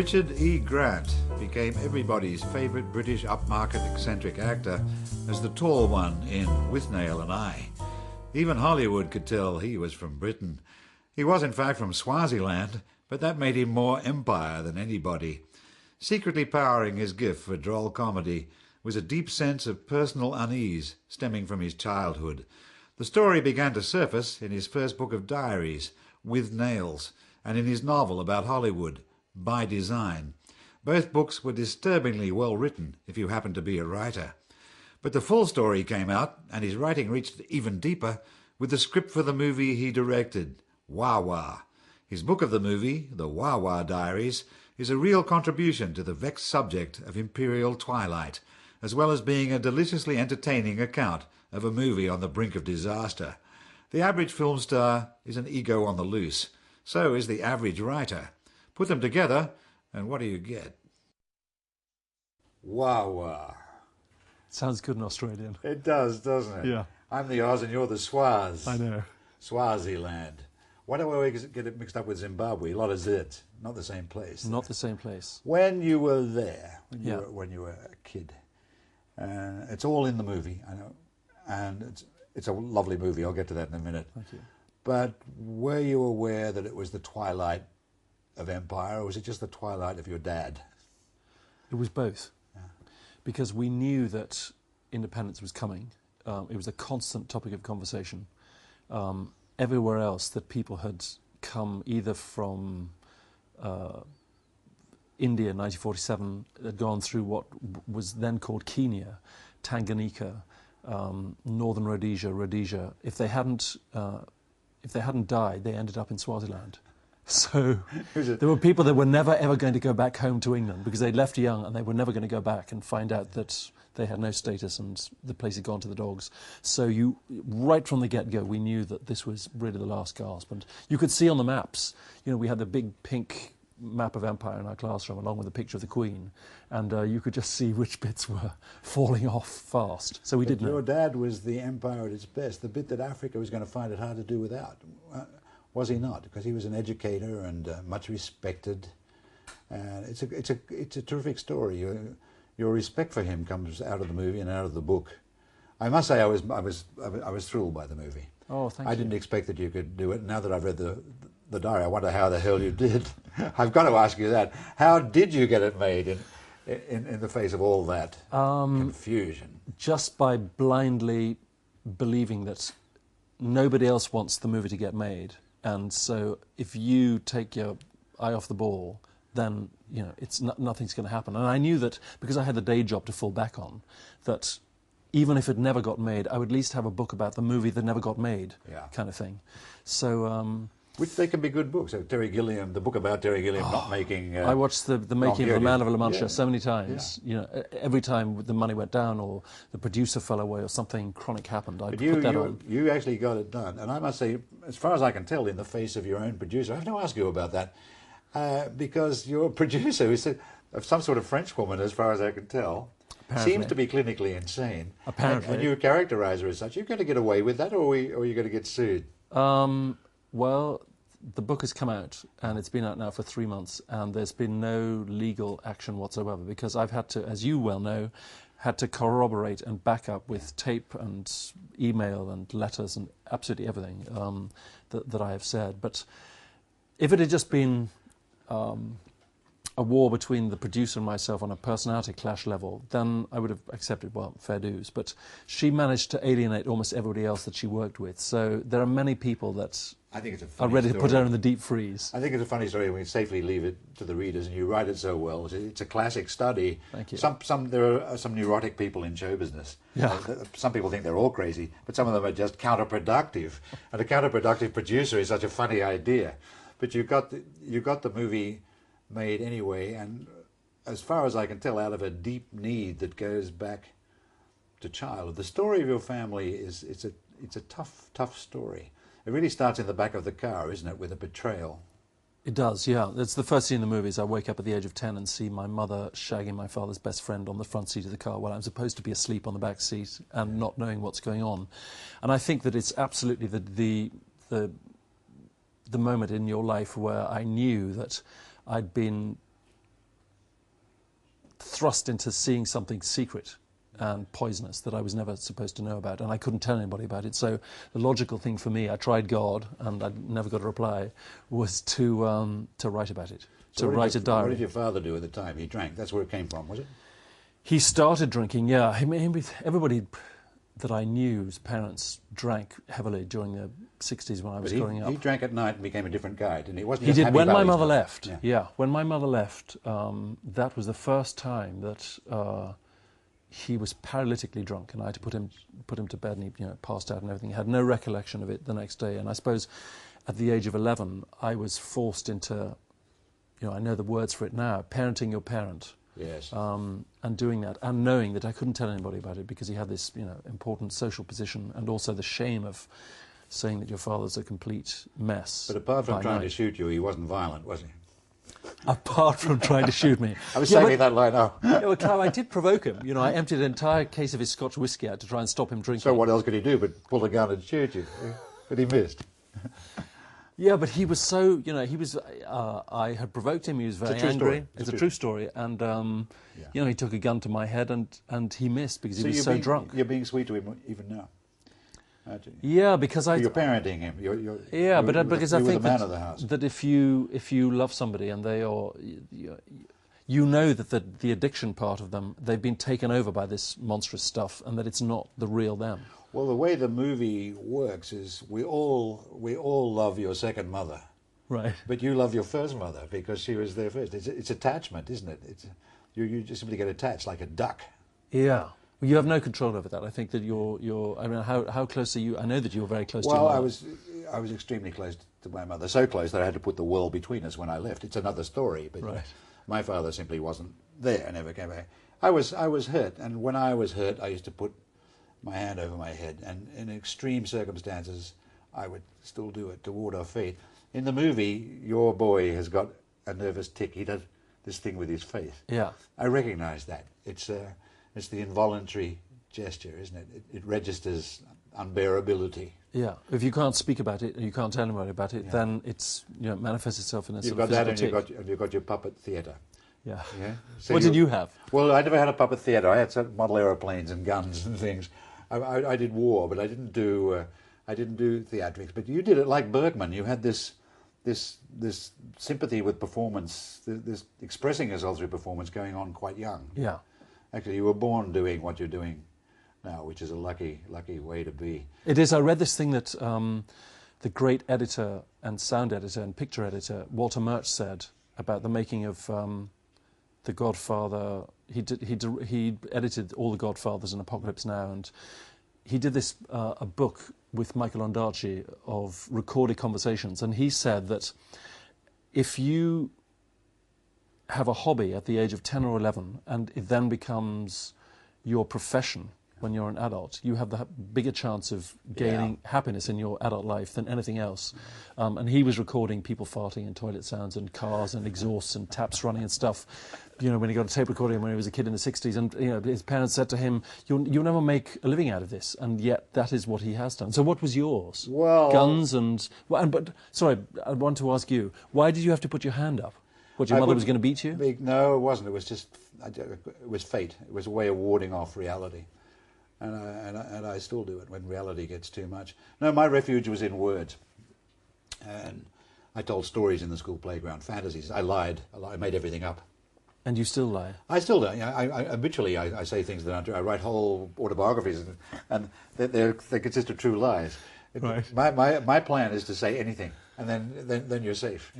Richard E. Grant became everybody's favourite British upmarket eccentric actor as the tall one in Withnail and I. Even Hollywood could tell he was from Britain. He was in fact from Swaziland, but that made him more empire than anybody. Secretly powering his gift for droll comedy was a deep sense of personal unease stemming from his childhood. The story began to surface in his first book of diaries, With Nails, and in his novel about Hollywood, By Design. Both books were disturbingly well written if you happen to be a writer. But the full story came out, and his writing reached even deeper, with the script for the movie he directed, Wah Wah. His book of the movie, the Wah Wah Diaries, is a real contribution to the vexed subject of imperial twilight, as well as being a deliciously entertaining account of a movie on the brink of disaster. The average film star is an ego on the loose. So is the average writer. Put them together, and what do you get? Wah Wah. Sounds good in Australian. It does, doesn't it? Yeah. I'm the Oz and you're the Swaz. I know. Swaziland. Why do we always get it mixed up with Zimbabwe? A lot of zit. Not the same place. Not the same place. When you were there, Yeah. when you were a kid, it's all in the movie, I know, and it's a lovely movie. I'll get to that in a minute. Thank you. But were you aware that it was the twilight of empire, or was it just the twilight of your dad? It was both. Yeah. Because we knew that independence was coming. It was a constant topic of conversation. Everywhere else that people had come either from India in 1947, had gone through what was then called Kenya, Tanganyika, Northern Rhodesia. If they hadn't died, they ended up in Swaziland. So there were people that were never ever going to go back home to England because they'd left young and they were never going to go back and find out that they had no status and the place had gone to the dogs. So right from the get-go, we knew that this was really the last gasp. And you could see on the maps, we had the big pink map of empire in our classroom along with a picture of the Queen, and you could just see which bits were falling off fast. So we did know. Your dad was the empire at its best, the bit that Africa was going to find it hard to do without. Was he not? Because he was an educator and much respected. And it's a terrific story. Your respect for him comes out of the movie and out of the book. I must say I was thrilled by the movie. Oh, thank you. I didn't expect that you could do it. Now that I've read the diary, I wonder how the hell you did. I've got to ask you that. How did you get it made in the face of all that confusion? Just by blindly believing that nobody else wants the movie to get made. And so if you take your eye off the ball, then nothing's going to happen. And I knew that because I had the day job to fall back on, that even if it never got made, I would at least have a book about the movie that never got made, kind of thing. So which they can be good books. Terry Gilliam, the book about Terry Gilliam not making... I watched the making of The Man of La Mancha so many times. Yeah. Every time the money went down or the producer fell away or something chronic happened, I'd put that on. You actually got it done. And I must say, as far as I can tell, in the face of your own producer, I have to ask you about that, because your producer is some sort of French woman, as far as I can tell. Apparently. Seems to be clinically insane. Apparently. And you characterise her as such. Are you going to get away with that, or are you going to get sued? Well, the book has come out, and it's been out now for 3 months, and there's been no legal action whatsoever, because I've had to, as you well know, had to corroborate and back up with tape and email and letters and absolutely everything that I have said. But if it had just been a war between the producer and myself on a personality clash level, then I would have accepted, well, fair dues. But she managed to alienate almost everybody else that she worked with. So there are many people that I think it's a funny are ready to put story. her in the deep freeze. I think it's a funny story. We can safely leave it to the readers, and you write it so well. It's a classic study. Thank you. There are some neurotic people in show business. Yeah. Some people think they're all crazy, but some of them are just counterproductive. And a counterproductive producer is such a funny idea. But you got the movie made anyway, and as far as I can tell, out of a deep need that goes back to childhood. The story of your family it's a tough story. It really starts in the back of the car, isn't it, with a betrayal? It does, yeah. It's the first scene in the movie is I wake up at the age of 10 and see my mother shagging my father's best friend on the front seat of the car while I'm supposed to be asleep on the back seat and not knowing what's going on. And I think that it's absolutely the moment in your life where I knew that I'd been thrust into seeing something secret and poisonous that I was never supposed to know about, and I couldn't tell anybody about it. So the logical thing for me, I tried God, and I never got a reply, was to write about it, So to write a diary. What did your father do at the time? He drank. That's where it came from, was it? He started drinking, yeah. Everybody that I knew, his parents drank heavily during the 60s when I was growing up. He drank at night and became a different guy, didn't he? Wasn't He just did. Happy When my Valley mother stuff. left, yeah. When my mother left, that was the first time that he was paralytically drunk, and I had to put him to bed, and he passed out and everything. He had no recollection of it the next day. And I suppose at the age of 11, I was forced into, I know the words for it now, parenting your parent. Yes. And doing that, and knowing that I couldn't tell anybody about it because he had this, important social position, and also the shame of saying that your father's a complete mess. But apart from trying to shoot you, he wasn't violent, was he? Apart from trying to shoot me. I was saving that line up. Well, Clive, I did provoke him. I emptied an entire case of his Scotch whisky out to try and stop him drinking. So what else could he do but pull a gun and shoot you? But he missed. Yeah, but he was so, he was, I had provoked him, he was very angry. It's a true story. And, he took a gun to my head and he missed because he was so drunk. You're being sweet to him even now, aren't you? Yeah, because you're parenting him. Because I think the man of the house. that if you love somebody and they are, you know that the addiction part of them, they've been taken over by this monstrous stuff, and that it's not the real them. Well, the way the movie works is we all love your second mother, right? But you love your first mother because she was there first. It's attachment, isn't it? You just simply get attached like a duck. Yeah. Well, you have no control over that. I think that you're. I mean, how close are you? I know that you were very close to your mother. Well, I was extremely close to my mother, so close that I had to put the world between us when I left. It's another story, but right. My father simply wasn't there. Never came back. I was hurt, and when I was hurt, I used to put my hand over my head, and in extreme circumstances, I would still do it to ward off fate. In the movie, your boy has got a nervous tic. He does this thing with his face. Yeah, I recognise that. It's the involuntary gesture, isn't it? It registers unbearability. Yeah. If you can't speak about it, and you can't tell anybody about it, then it's it manifests itself in a sort of physical tic. You've got your puppet theatre. Yeah. Yeah. So what did you have? Well, I never had a puppet theatre. I had some model aeroplanes and guns and things. I did war, but I didn't do theatrics. But you did it like Bergman. You had this sympathy with performance, this expressing yourself through performance going on quite young. Yeah. Actually, you were born doing what you're doing now, which is a lucky way to be. It is. I read this thing that the great editor and sound editor and picture editor Walter Murch said about the making of The Godfather. He edited all the Godfathers and Apocalypse Now, and he did this a book with Michael Ondaatje of recorded conversations, and he said that if you have a hobby at the age of 10 or 11 and it then becomes your profession when you're an adult, you have the bigger chance of gaining happiness in your adult life than anything else. And he was recording people farting and toilet sounds and cars and exhausts and taps running and stuff, when he got a tape recording when he was a kid in the 60s. And, his parents said to him, you'll never make a living out of this. And yet that is what he has done. So what was yours? Well... Guns and... But, sorry, I want to ask you, why did you have to put your hand up? What, your mother was going to beat you? No, it wasn't. It was just... It was fate. It was a way of warding off reality. And I still do it when reality gets too much. No, my refuge was in words. And I told stories in the school playground, fantasies. I lied. I made everything up. And you still lie? I still do. Habitually, I say things that aren't true. I write whole autobiographies, and they consist of true lies. Right. My plan is to say anything, and then you're safe.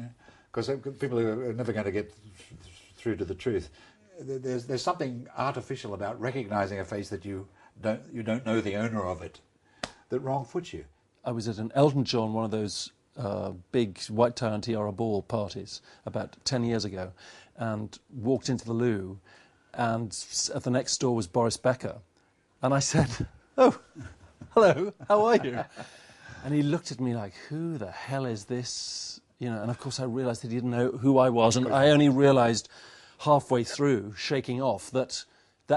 Because people are never going to get through to the truth. There's something artificial about recognizing a face that you don't know the owner of it, that wrong-foots you. I was at an Elton John, one of those big white tie and tiara ball parties about 10 years ago, and walked into the loo, and at the next door was Boris Becker, and I said, "Oh, hello, how are you?" And he looked at me like, "Who the hell is this?" And of course I realised that he didn't know who I was, and I only realised halfway through, shaking off, that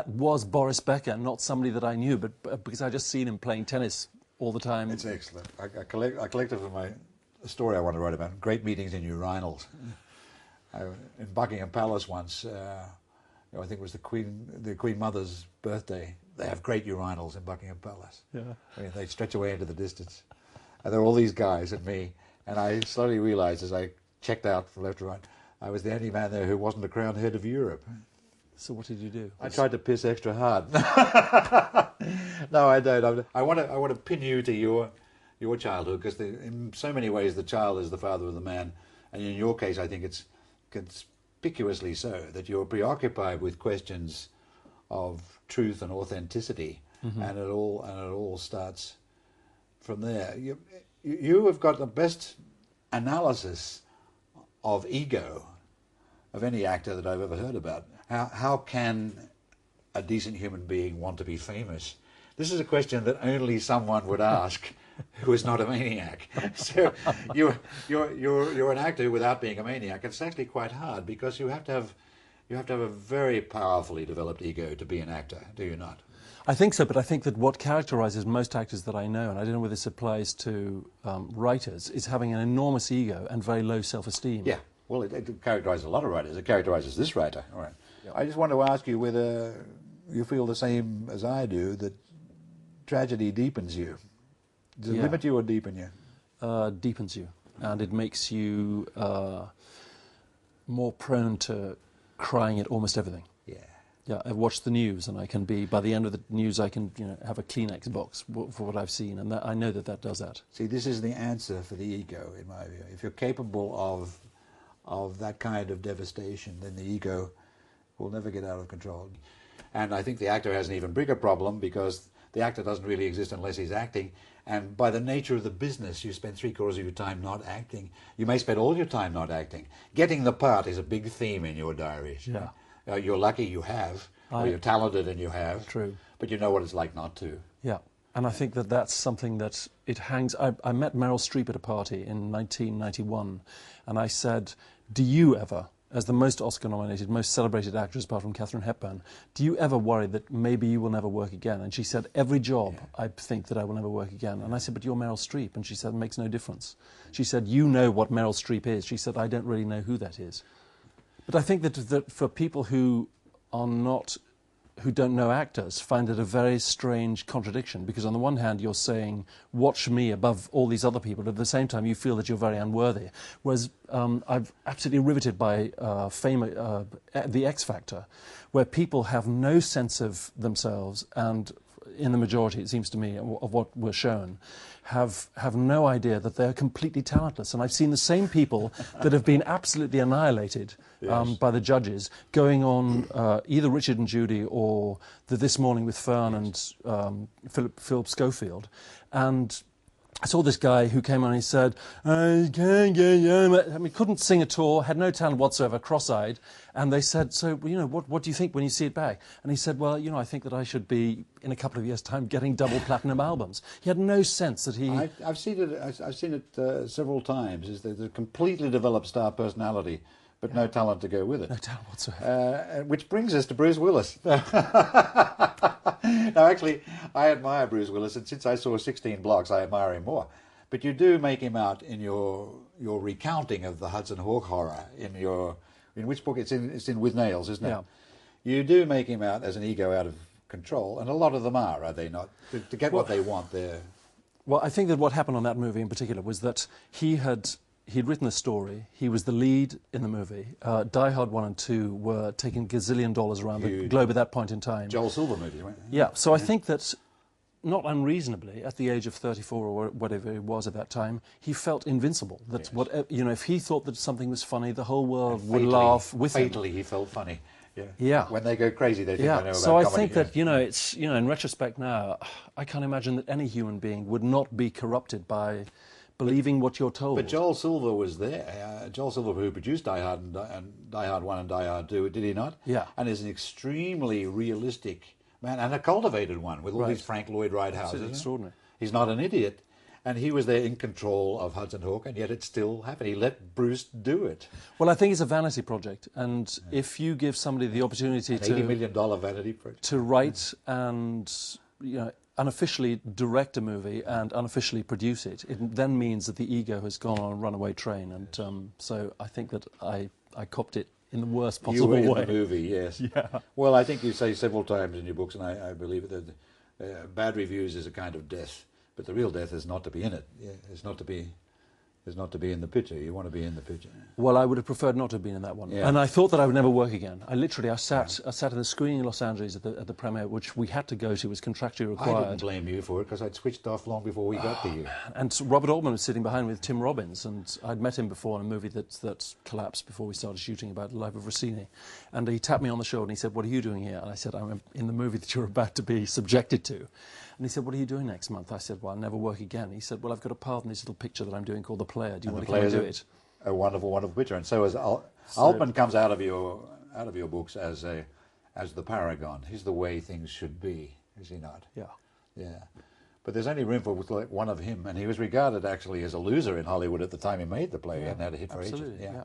was Boris Becker, not somebody that I knew, but because I just seen him playing tennis all the time. It's excellent. I collected from a story I want to write about, great meetings in urinals. In Buckingham Palace once, I think it was the Queen Mother's birthday. They have great urinals in Buckingham Palace. Yeah. I mean, they stretch away into the distance. And there were all these guys and me. And I slowly realized as I checked out from left to right, I was the only man there who wasn't the crowned head of Europe. So what did you do? I tried to piss extra hard. No, I don't. I want to pin you to your childhood, because in so many ways the child is the father of the man. And in your case, I think it's conspicuously so, that you're preoccupied with questions of truth and authenticity, and it all starts from there. You have got the best analysis of ego of any actor that I've ever heard about. How can a decent human being want to be famous? This is a question that only someone would ask who is not a maniac. So you're an actor without being a maniac. It's actually quite hard, because you have to have a very powerfully developed ego to be an actor, do you not? I think so, but I think that what characterises most actors that I know, and I don't know whether this applies to writers, is having an enormous ego and very low self-esteem. Yeah, well, it characterises a lot of writers. It characterises this writer. All right. Yeah. I just want to ask you whether you feel the same as I do, that tragedy deepens you. Does it limit you or deepen you? Deepens you, and it makes you more prone to crying at almost everything. Yeah. Yeah, I've watched the news, and I can be, by the end of the news, I can have a Kleenex box for what I've seen, and I know that does that. See, this is the answer for the ego, in my view. If you're capable of that kind of devastation, then the ego will never get out of control. And I think the actor has an even bigger problem, because the actor doesn't really exist unless he's acting. And by the nature of the business, you spend 3/4 of your time not acting. You may spend all your time not acting. Getting the part is a big theme in your diaries. Yeah. You're lucky you have, or you're talented and you have. True. But you know what it's like not to. Yeah, and I think that that's something that it hangs... I met Meryl Streep at a party in 1991, and I said, do you ever, as the most Oscar-nominated, most celebrated actress apart from Katharine Hepburn, do you ever worry that maybe you will never work again? And she said, every job, I think that I will never work again. And I said, but you're Meryl Streep. And she said, it makes no difference. She said, you know what Meryl Streep is. She said, I don't really know who that is. But I think that for people who don't know actors, find it a very strange contradiction, because on the one hand you're saying, watch me above all these other people, but at the same time you feel that you're very unworthy. Whereas I'm absolutely riveted by The X Factor, where people have no sense of themselves, and in the majority, it seems to me, of what we're shown, have no idea that they're completely talentless. And I've seen the same people that have been absolutely annihilated by the judges, going on either Richard and Judy or This Morning with Fern and Philip Schofield. And I saw this guy who came on and he said, I can't get I mean, couldn't sing at all, had no talent whatsoever, cross-eyed. And they said, so, what do you think when you see it back? And he said, well, I think that I should be, in a couple of years' time, getting double platinum albums. He had no sense that he... I've seen it several times. There's a completely developed star personality, but no talent to go with it. No talent whatsoever. Which brings us to Bruce Willis. Now, actually, I admire Bruce Willis, and since I saw 16 Blocks, I admire him more. But you do make him out in your recounting of the Hudson Hawk horror in which book? It's in Withnails, isn't it? Yeah. You do make him out as an ego out of control, and a lot of them are they not? To get what they want, they're... Well, I think that what happened on that movie in particular was that he'd written the story, he was the lead in the movie. Die Hard 1 and 2 were taking gazillion dollars around the globe at that point in time. Joel Silver movies, right? Yeah, so I think that, not unreasonably, at the age of 34 or whatever it was at that time, he felt invincible. That if he thought that something was funny, the whole world would laugh with him. Fatally, he felt funny. Yeah. When they go crazy, they think I know about so I comedy. think that, it's, in retrospect now, I can't imagine that any human being would not be corrupted by believing what you're told. But Joel Silver was there. Joel Silver, who produced Die Hard and Die Hard 1 and Die Hard 2, did he not? Yeah. And is an extremely realistic man, and a cultivated one, with all these Frank Lloyd Wright houses. It's extraordinary. He's not an idiot. And he was there in control of Hudson Hawk, and yet it still happened. He let Bruce do it. Well, I think it's a vanity project, and if you give somebody the opportunity $80 million vanity project to write and unofficially direct a movie and unofficially produce it, it then means that the ego has gone on a runaway train, and so I think that I copped it in the worst You possible were in way. the movie, yes. Yeah. Well, I think you say several times in your books, and I believe it, that bad reviews is a kind of death, but the real death is not to be in it. Yeah, it's not to be in the picture. You want to be in the picture. Well, I would have preferred not to have been in that one. Yeah. And I thought that I would never work again. I sat in the screening in Los Angeles at the premiere, which we had to go to, was contractually required. I didn't blame you for it because I'd switched off long before we got to you. And Robert Altman was sitting behind me with Tim Robbins, and I'd met him before in a movie that collapsed before we started shooting, about the life of Rossini. And he tapped me on the shoulder and he said, "What are you doing here?" And I said, "I'm in the movie that you're about to be subjected to." And he said, "What are you doing next month?" I said, "Well, I'll never work again." He said, "Well, I've got a part in this little picture that I'm doing called The Player. Do you want to come and do it?" A wonderful, wonderful picture. And so as Altman comes out of your books as the paragon. He's the way things should be, is he not? Yeah. Yeah. But there's only room for like one of him, and he was regarded actually as a loser in Hollywood at the time he made the play. He hadn't had a hit for ages. Absolutely, yeah.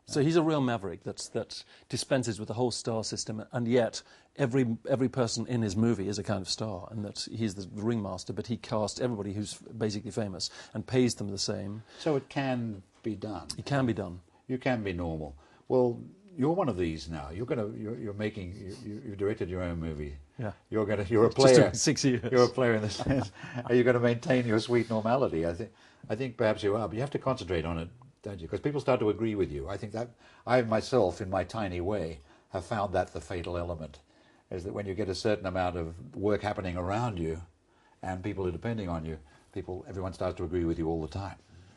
So he's a real maverick that dispenses with the whole star system, and yet every person in his movie is a kind of star, and that he's the ringmaster, but he cast everybody who's basically famous and pays them the same. So it can be done. It can be done. You can be normal. Well, you're one of these now. You've directed your own movie. Yeah. You're a player. Just doing 6 years. You're a player in the sense. Are you going to maintain your sweet normality? I think perhaps you are, but you have to concentrate on it, don't you? Because people start to agree with you. I think that I myself, in my tiny way, have found that the fatal element is that when you get a certain amount of work happening around you, and people are depending on you, everyone starts to agree with you all the time.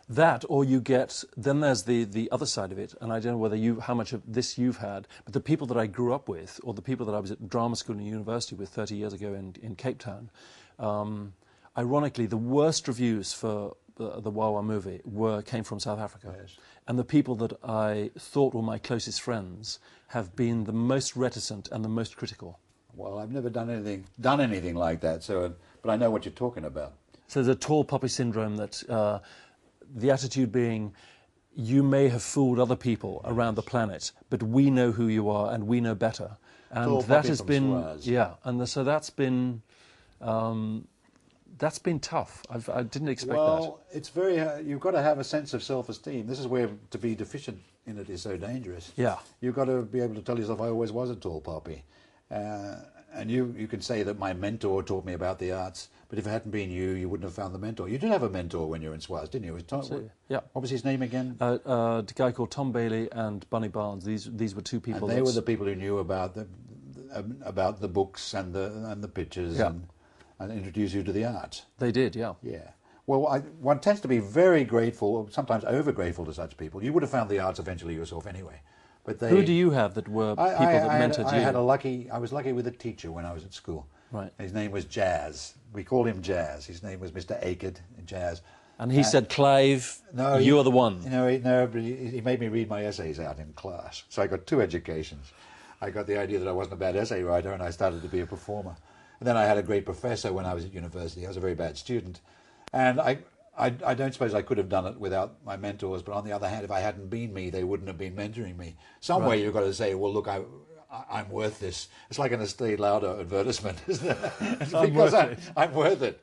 That, or you get, then there's the other side of it, and I don't know how much of this you've had, but the people that I grew up with, or the people that I was at drama school and university with 30 years ago in Cape Town, ironically, the worst reviews for the Wah Wah movie came from South Africa. Yes. And the people that I thought were my closest friends have been the most reticent and the most critical. Well, I've never done anything like that, but I know what you're talking about. So there's a tall poppy syndrome that... the attitude being, you may have fooled other people around the planet, but we know who you are and we know better. And that has been, so that's been tough. I didn't expect that. Well, it's very. You've got to have a sense of self-esteem. This is where to be deficient in it is so dangerous. Yeah. You've got to be able to tell yourself, I always was a tall poppy. And you can say that my mentor taught me about the arts, but if it hadn't been you, you wouldn't have found the mentor. You did have a mentor when you were in Swaz, didn't you? Yeah. What was his name again? A guy called Tom Bailey and Bunny Barnes. These were two people. And they were the people who knew about the books and the pictures and introduced you to the art. They did, yeah. Yeah. Well, one tends to be very grateful, sometimes over grateful to such people. You would have found the arts eventually yourself anyway. But who do you have that were people that mentored you? I was lucky with a teacher when I was at school. Right. His name was Jazz. We called him Jazz. His name was Mr. Aked, Jazz. And he said, Clive, you are the one. He made me read my essays out in class. So I got two educations. I got the idea that I wasn't a bad essay writer, and I started to be a performer. And then I had a great professor when I was at university. I was a very bad student. And I don't suppose I could have done it without my mentors, but on the other hand, if I hadn't been me, they wouldn't have been mentoring me. Somewhere you've got to say, well, look, I'm worth this. It's like an Estee Lauder advertisement, isn't it? Because I'm worth it.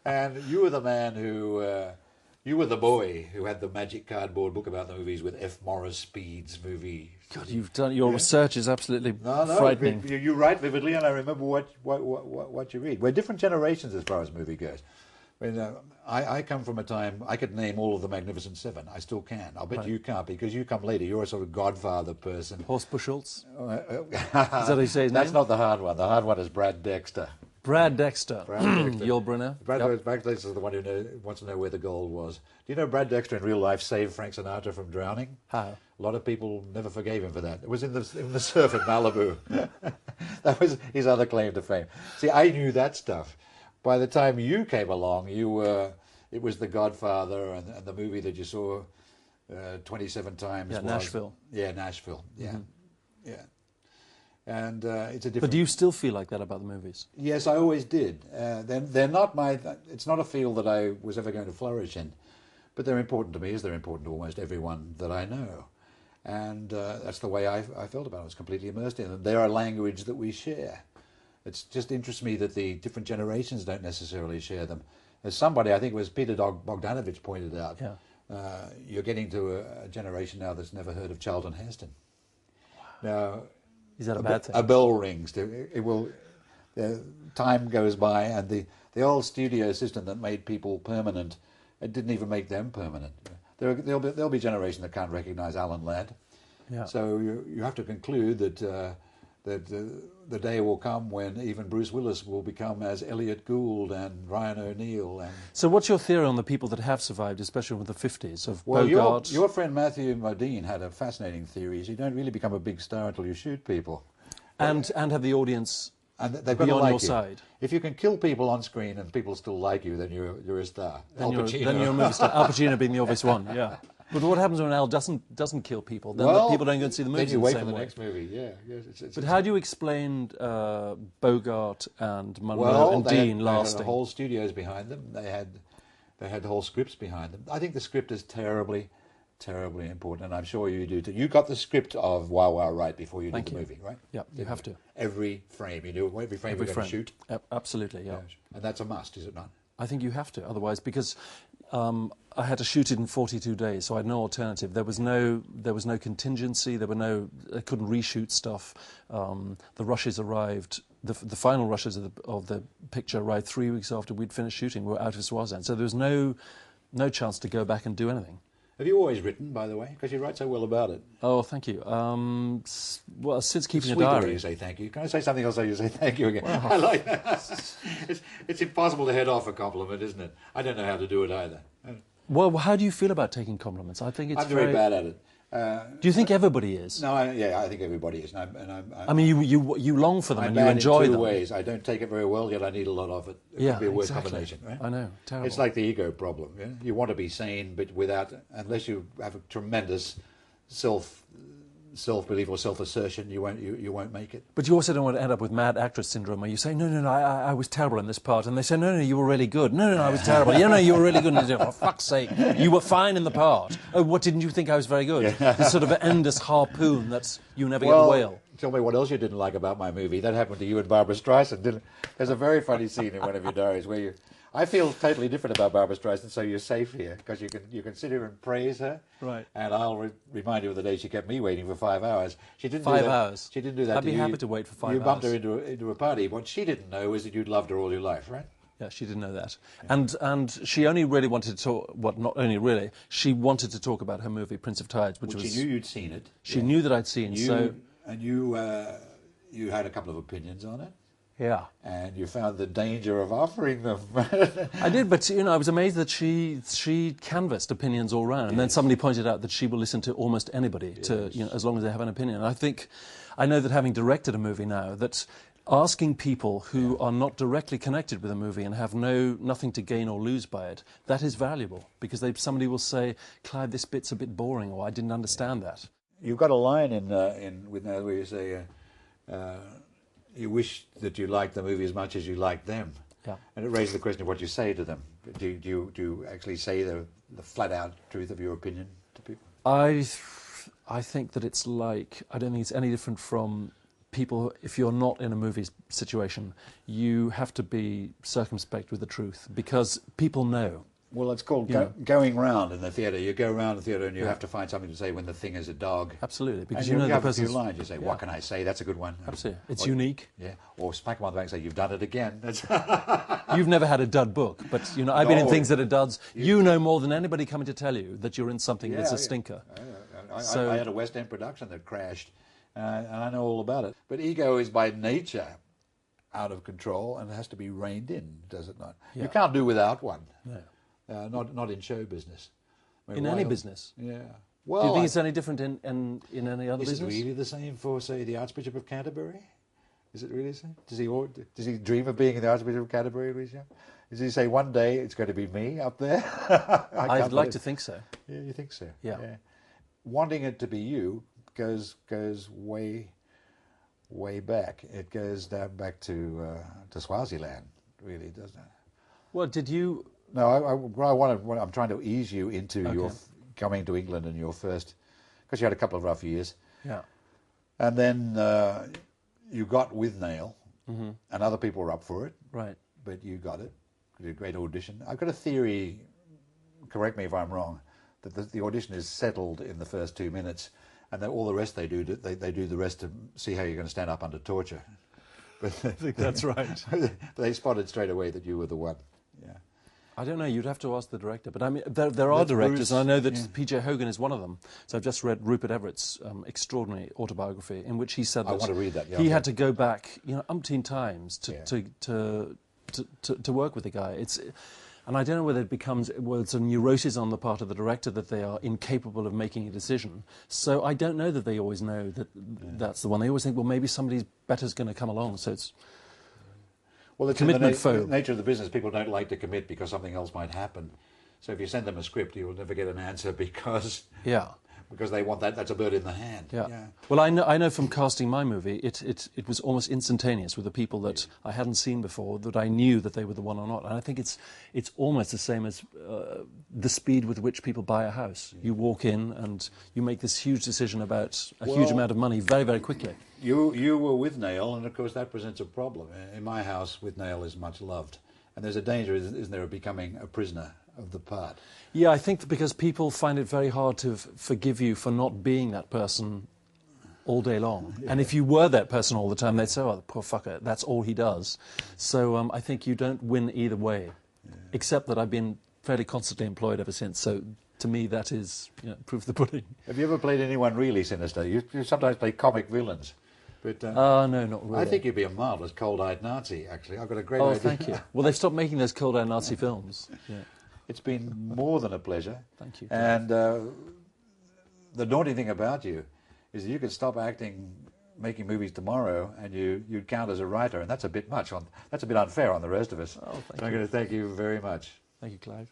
And you were the man you were the boy who had the magic cardboard book about the movies with F. Morris Speed's movie. God, your research is absolutely frightening. You write vividly, and I remember what you read. We're different generations as far as movie goes. I come from a time, I could name all of the Magnificent Seven. I still can. I'll bet you can't, because you come later. You're a sort of Godfather person. Horst Buchholz? Is that how you say his name? That's not the hard one. The hard one is Brad Dexter. Brad Dexter. Yul Brynner. Brad Dexter is the one who wants to know where the gold was. Do you know Brad Dexter in real life saved Frank Sinatra from drowning? How? A lot of people never forgave him for that. It was in the surf at Malibu. That was his other claim to fame. See, I knew that stuff. By the time you came along, it was The Godfather and the movie that you saw 27 times. Yeah, Nashville. Yeah, Nashville. Yeah, yeah. And it's a different. But do you still feel like that about the movies? Yes, I always did. They're not my. It's not a field that I was ever going to flourish in, but they're important to me, as they're important to almost everyone that I know, and that's the way I felt about it. I was completely immersed in them. They're a language that we share. It just interests me that the different generations don't necessarily share them. As somebody, I think it was Peter Bogdanovich, pointed out, you're getting to a generation now that's never heard of Charlton Heston. Now, Is that a bad thing? a bell rings. It will. Time goes by, and the old studio system that made people permanent, it didn't even make them permanent. There'll be generations that can't recognise Alan Ladd. Yeah. So you have to conclude that the day will come when even Bruce Willis will become as Elliot Gould and Ryan O'Neill. And So what's your theory on the people that have survived, especially with the 50s, of well, Bogart? your friend Matthew Modine had a fascinating theory. Is you don't really become a big star until you shoot people. And have the audience And they've be got to on like your you. side. If you can kill people on screen and people still like you, then you're a star. Then you're a movie star. Al Pacino being the obvious one, yeah. But what happens when Al doesn't kill people? Then the people don't go and see the movie then you in wait the same for the way. next movie, yeah. But how do you explain Bogart and Munro and Dean they lasting? had whole studios behind them. They had whole scripts behind them. I think the script is terribly important, and I'm sure you do too. You got the script of Wah Wah right before you did the movie, right? Yeah, you have to. Every frame. You do every frame you're going to shoot? Absolutely, yeah. And that's a must, is it not? I think you have to, otherwise, because I had to shoot it in 42 days, so I had no alternative. There was no contingency. I couldn't reshoot stuff. The rushes arrived. The final rushes of the picture arrived 3 weeks after we'd finished shooting. We were out of Swaziland, so there was no chance to go back and do anything. Have you always written, by the way? Because you write so well about it. Oh, thank you. Well, since keeping a Sweet diary. the way you say thank you. Can I say something else so you say thank you again? Wow. I like that. It's impossible to head off a compliment, isn't it? I don't know how to do it either. Well, how do you feel about taking compliments? I think it's I'm very bad at it. Do you think everybody is? No, I think everybody is. I mean, you long for them and you bad enjoy in two them. ways. I don't take it very well, yet I need a lot of it. It could be a worse combination, right? I know, terrible. It's like the ego problem. Yeah? You want to be sane, but unless you have a tremendous self-belief or self-assertion, you won't make it. But you also don't want to end up with mad actress syndrome, where you say, no, I was terrible in this part, and they say, no, you were really good. No, I was terrible. No, you were really good. And you say, for fuck's sake, you were fine in the part. Oh, what, didn't you think I was very good? Yeah. It's sort of an endless harpoon that's you never get the whale. Tell me what else you didn't like about my movie. That happened to you and Barbara Streisand, didn't it? There's a very funny scene in one of your diaries where I feel totally different about Barbara Streisand, so you're safe here because you can sit here and praise her. Right. And I'll remind you of the day she kept me waiting for 5 hours. She didn't 5 do that. hours. She didn't do that. I'd be happy to wait for 5 hours. You bumped her into a party. What she didn't know is that you'd loved her all your life, right? Yeah, she didn't know that. Yeah. And she only really wanted to talk. Well, not only really. She wanted to talk about her movie Prince of Tides, which was. She knew you'd seen it. She knew that I'd seen. You had a couple of opinions on it. Yeah. And you found the danger of offering them. I did, but I was amazed that she canvassed opinions all round, and then somebody pointed out that she will listen to almost anybody, as long as they have an opinion. And I know that having directed a movie now, that asking people who are not directly connected with a movie and have nothing to gain or lose by it, that is valuable, because somebody will say, Clive, this bit's a bit boring, or I didn't understand that. You've got a line in Withnail where you say, you wish that you liked the movie as much as you liked them. Yeah. And it raises the question of what you say to them. Do you actually say the flat-out truth of your opinion to people? I think that it's like, I don't think it's any different from people. If you're not in a movie situation, you have to be circumspect with the truth, because people know. Well, it's called going round in the theatre. You go around the theatre and you have to find something to say when the thing is a dog. Absolutely, because and you know the have person's... a few lines. You say, what can I say? That's a good one. Absolutely. It's unique. Yeah. Or smack them on the back and say, you've done it again. You've never had a dud book, but I've been in things that are duds. You know more than anybody coming to tell you that you're in something that's a stinker. I had a West End production that crashed, and I know all about it. But ego is by nature out of control, and it has to be reined in, does it not? Yeah. You can't do without one. No. Not in show business. In any business? Yeah. Well, do you think it's any different in any other business? Is it really the same for, say, the Archbishop of Canterbury? Is it really the same? Does he dream of being the Archbishop of Canterbury when he's young? Does he say one day it's going to be me up there? I'd like to think so. Yeah, you think so? Yeah. Wanting it to be you goes way back. It goes down back to Swaziland, really, doesn't it? Well, did you? No, I'm trying to ease you into your coming to England and your first, because you had a couple of rough years. Yeah. And then you got Withnail, and other people were up for it. Right. But you got it. You did a great audition. I've got a theory, correct me if I'm wrong, that the audition is settled in the first 2 minutes, and then all the rest they do the rest to see how you're going to stand up under torture. But I think that's right. they spotted straight away that you were the one. Yeah. I don't know. You'd have to ask the director. But I mean, there are directors, and I know that P.J. Hogan is one of them. So I've just read Rupert Everett's extraordinary autobiography, in which he said that I want to read that. Yeah, he had to go back, umpteen times to work with the guy. And I don't know whether it becomes it's a neurosis on the part of the director that they are incapable of making a decision. So I don't know that they always know that that's the one. They always think, well, maybe somebody better is going to come along. So it's. Well, it's commitment the nature of the business. People don't like to commit because something else might happen. So if you send them a script, you'll never get an answer because they want that. That's a bird in the hand. Yeah. Well, I know from casting my movie, it was almost instantaneous with the people that I hadn't seen before, that I knew that they were the one or not. And I think it's almost the same as the speed with which people buy a house. You walk in and you make this huge decision about a huge amount of money very, very quickly. You were Withnail, and of course that presents a problem. In my house, Withnail is much loved, and there's a danger, isn't there, of becoming a prisoner of the part? Yeah, I think that because people find it very hard to forgive you for not being that person all day long. Yeah. And if you were that person all the time, they'd say, oh, the poor fucker, that's all he does. So I think you don't win either way, except that I've been fairly constantly employed ever since. So to me, that is proof of the pudding. Have you ever played anyone really sinister? You sometimes play comic villains. But, no, not really. I think you'd be a marvellous cold-eyed Nazi, actually. I've got a great idea. Oh, thank you. Well, they've stopped making those cold-eyed Nazi films. Yeah. It's been more than a pleasure. Thank you. And the naughty thing about you is that you could stop making movies tomorrow, and you'd count as a writer, and that's a bit much. That's a bit unfair on the rest of us. Oh, thank you. I'm going to thank you very much. Thank you, Clive.